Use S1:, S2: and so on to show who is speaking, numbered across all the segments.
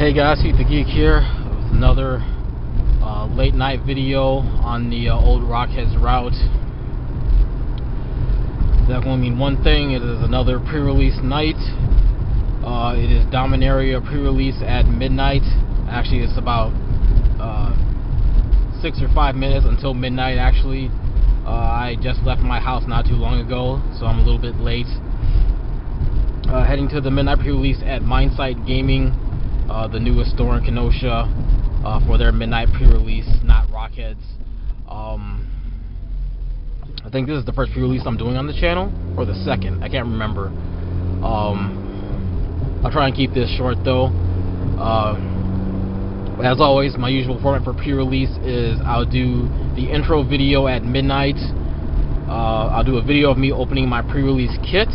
S1: Hey guys, Heat the Geek here with another late night video on the old Rockheads route. That will mean one thing: it is another pre-release night. It is Dominaria pre-release at midnight. Actually, it's about 6 or 5 minutes until midnight. Actually, I just left my house not too long ago, so I'm a little bit late. Heading to the midnight pre-release at Mindsight Gaming, the newest store in Kenosha, for their midnight pre-release, not Rockheads. I think this is the first pre-release I'm doing on the channel, or the second, I can't remember. I'll try and keep this short though. As always, my usual format for pre-release is I'll do the intro video at midnight. I'll do a video of me opening my pre-release kit.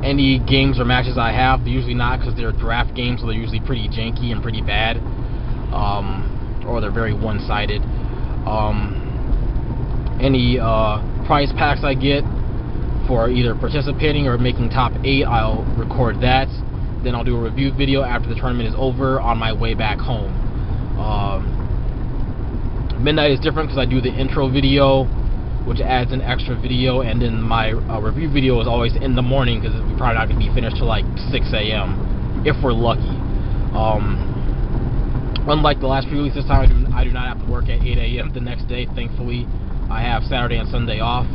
S1: Any games or matches I have, usually not, because they're draft games, so they're usually pretty janky and pretty bad, or they're very one-sided. Any prize packs I get for either participating or making top 8, I'll record that. Then I'll do a review video after the tournament is over on my way back home. Midnight is different because I do the intro video, which adds an extra video, and then my review video is always in the morning because we're probably not going to be finished till like 6 a.m. if we're lucky. Unlike the last pre-release, this time I do not have to work at 8 a.m. the next day. Thankfully, I have Saturday and Sunday off.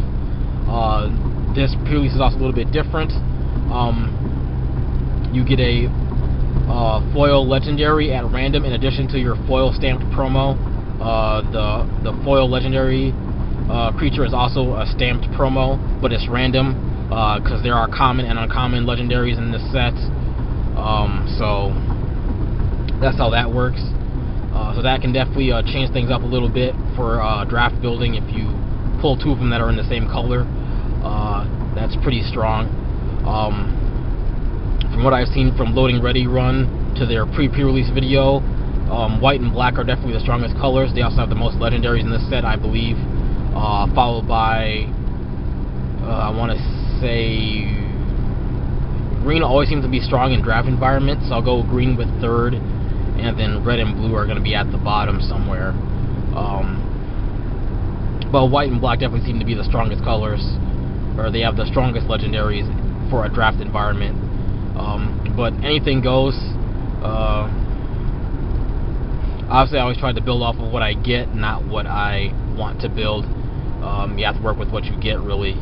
S1: This pre-release is also a little bit different. You get a foil legendary at random in addition to your foil stamped promo. The foil legendary creature is also a stamped promo, but it's random because there are common and uncommon legendaries in this set. So that's how that works. So that can definitely change things up a little bit for draft building. If you pull 2 of them that are in the same color, that's pretty strong. From what I've seen from Loading Ready Run to their pre-release video, white and black are definitely the strongest colors. They also have the most legendaries in this set, I believe. Followed by, I want to say, green always seems to be strong in draft environments, so I'll go green with 3rd, and then red and blue are going to be at the bottom somewhere. But white and black definitely seem to be the strongest colors, or they have the strongest legendaries for a draft environment. But anything goes. Obviously, I always try to build off of what I get, not what I want to build. You have to work with what you get, really.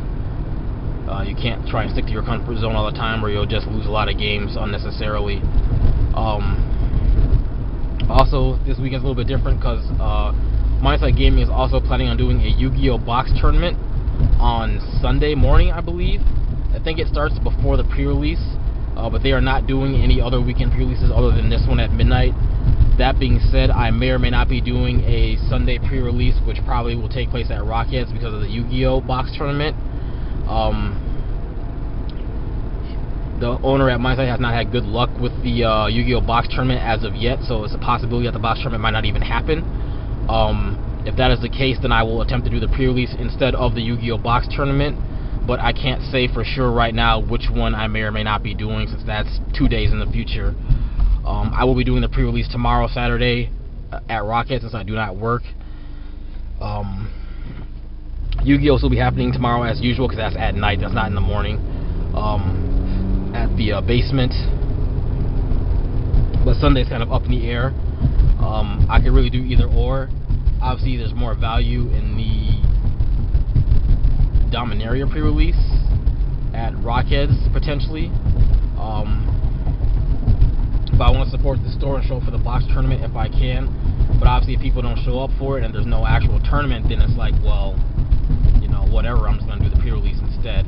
S1: You can't try and stick to your comfort zone all the time, or you'll just lose a lot of games unnecessarily. Also, this weekend's a little bit different because Mindsight Gaming is also planning on doing a Yu-Gi-Oh! Box tournament on Sunday morning, I believe. I think it starts before the pre-release, but they are not doing any other weekend pre-releases other than this one at midnight. That being said, I may or may not be doing a Sunday pre-release, which probably will take place at Rockheads because of the Yu-Gi-Oh! Box tournament. The owner at Mindsight has not had good luck with the Yu-Gi-Oh! Box tournament as of yet, so it's a possibility that the box tournament might not even happen. If that is the case, then I will attempt to do the pre-release instead of the Yu-Gi-Oh! Box tournament, but I can't say for sure right now which one I may or may not be doing, since that's 2 days in the future. I will be doing the pre-release tomorrow, Saturday, at Rockheads, since I do not work. Yu-Gi-Oh! will be happening tomorrow as usual, because that's at night, that's not in the morning, at the basement. But Sunday's kind of up in the air. I could really do either or. Obviously, there's more value in the Dominaria pre-release at Rockheads, potentially. But I want to support the store and show up for the box tournament if I can. But obviously, if people don't show up for it and there's no actual tournament, then it's like, well, you know, whatever, I'm just going to do the pre-release instead.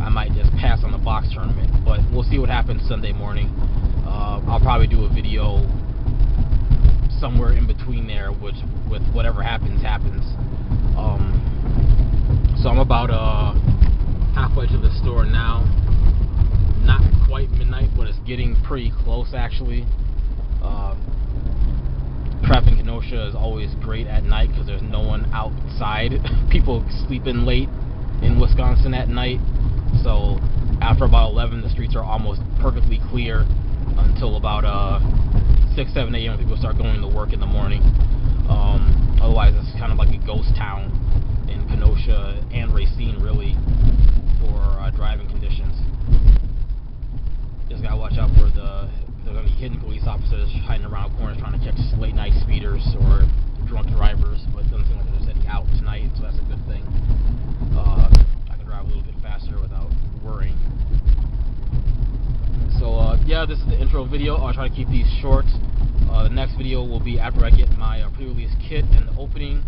S1: I might just pass on the box tournament. But we'll see what happens Sunday morning. I'll probably do a video somewhere in between there, which with whatever happens, happens. So I'm about halfway to the store now. Not quite midnight, but it's getting pretty close, actually. Traffic in Kenosha is always great at night because there's no one outside. People sleep in late in Wisconsin at night, so after about 11, the streets are almost perfectly clear until about 6, 7 a.m. when people start going to work in the morning. Otherwise, it's kind of like a ghost town in Kenosha and Racine, really, for driving conditions. Just gotta watch out for there's gonna be hidden police officers hiding around corners trying to catch late night speeders or drunk drivers, but it doesn't seem like they're heading out tonight, so that's a good thing. I can drive a little bit faster without worrying. So yeah, this is the intro video. I'll try to keep these short. The next video will be after I get my pre-release kit and the opening.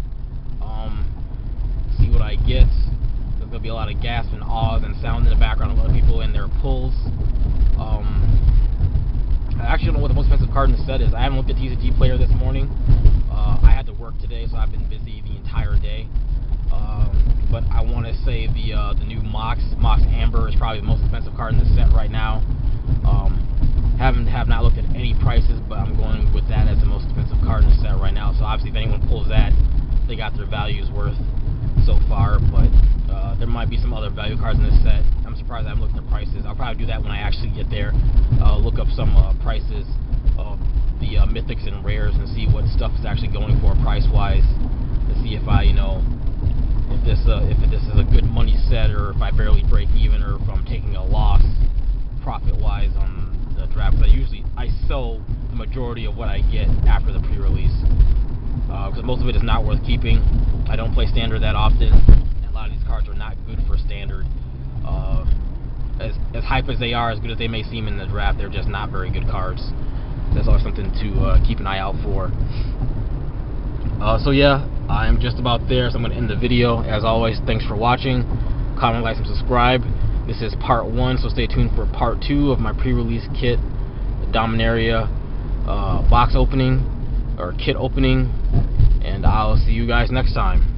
S1: See what I get. There's gonna be a lot of gasp and awes and sound in the background. A lot of people in their pulls. I actually don't know what the most expensive card in the set is. I haven't looked at TCG Player this morning. I had to work today, so I've been busy the entire day. But I want to say the new Mox Amber is probably the most expensive card in the set right now. Have not looked at any prices, but I'm going with that as the most expensive card in the set right now. So obviously, if anyone pulls that, they got their values worth so far. But there might be some other value cards in this set. I'm surprised I haven't looked at prices. I'll probably do that when I actually get there. Look up some prices of the mythics and rares and see what stuff is actually going for price-wise, to see if I, if this is a good money set, or if I barely break even, or if I'm taking a loss profit-wise on the draft. Because I sell the majority of what I get after the pre-release, because most of it is not worth keeping. I don't play standard that often, and a lot of these cards are not good for standard. As hype as they are, as good as they may seem in the draft, they're just not very good cards. That's always something to keep an eye out for. So yeah, I'm just about there, so I'm going to end the video. As always, thanks for watching. Comment, like, and subscribe. This is part 1, so stay tuned for part 2 of my pre-release kit, the Dominaria box opening, or kit opening, and I'll see you guys next time.